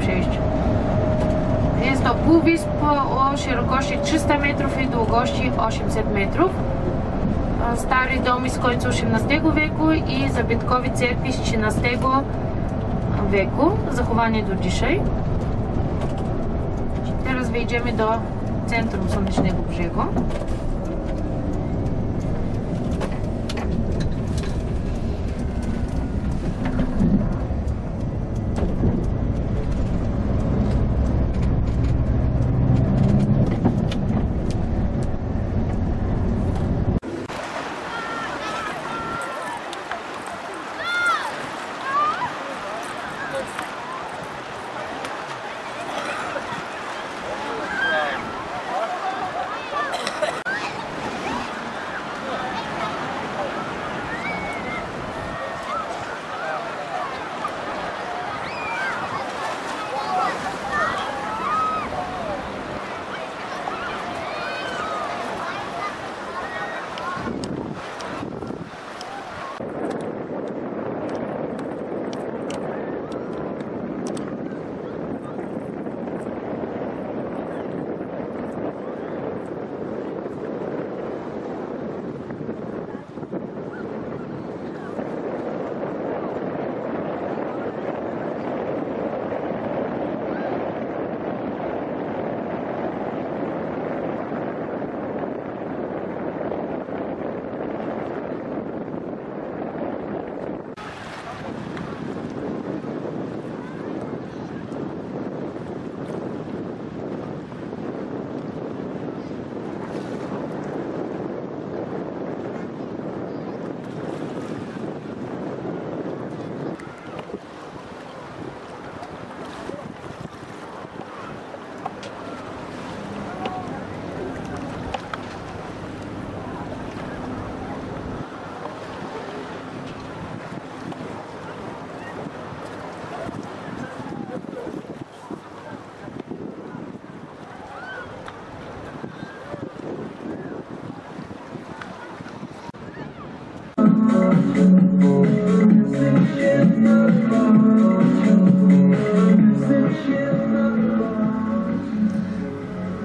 6. Jest to półwysp o szerokości 300 metrów i długości 800 metrów. Stary dom z końca XVIII wieku i zabytkowe cerkwi z XIII wieku, zachowane do dzisiaj. Teraz wejdziemy do centrum Słonecznego Brzegu.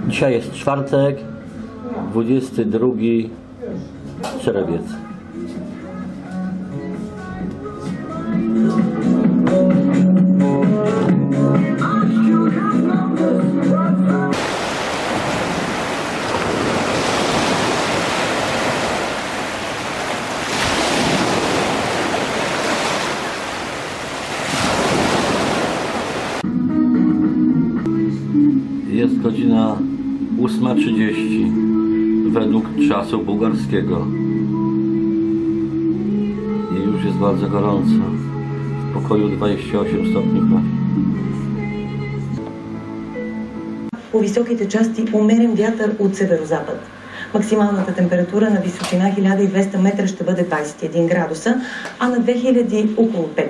Dzisiaj jest czwartek, 22 czerwiec. Jest godzina 8:30 według czasu bułgarskiego i już jest bardzo gorąco. W pokoju 28 stopni prawie. По високите части умерен вятър от северозапад. Максималната температура на височина 1200 метра ще бъде 21 градуса, а на 2000 около 5.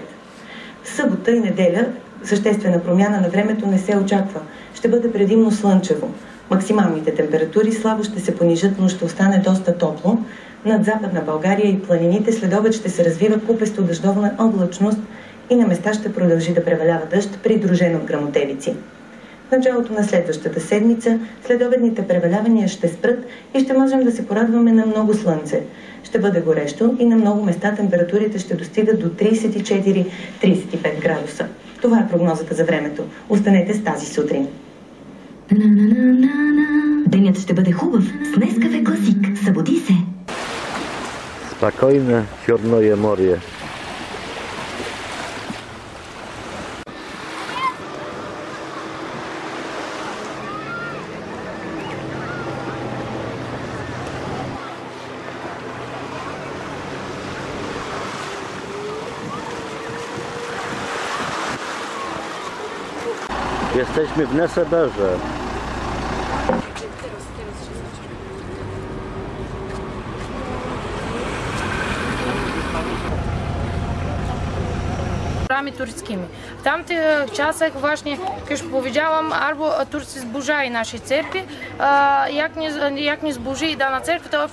В събота и неделя съществена промяна на времето не се очаква. Ще бъде предимно слънчево. Максималните температури слабо ще се понижат, но ще остане доста топло. Над Западна България и планините след обед ще се развива купесто дъждовна облачност и на места ще продължи да превалява дъжд, придружен от гръмотевици. В началото на следващата седмица следобедните превалявания ще спрат и ще можем да се порадваме на много слънце. Ще бъде горещо и на много места температурите ще достигат до 34-35 градуса. Това е прогнозата за времето. Останете с тази сутрин. Денят ще бъде хубав с Нескафе Класик. Събуди се! Spokojne Черное море. Jesteśmy w Neseberze. Турецкими. В тамтих часах właśnie, jak już powiedziałam, albo Turcy zburzają nasze cerkwi, jak nie zburzyli dana cerkwi, to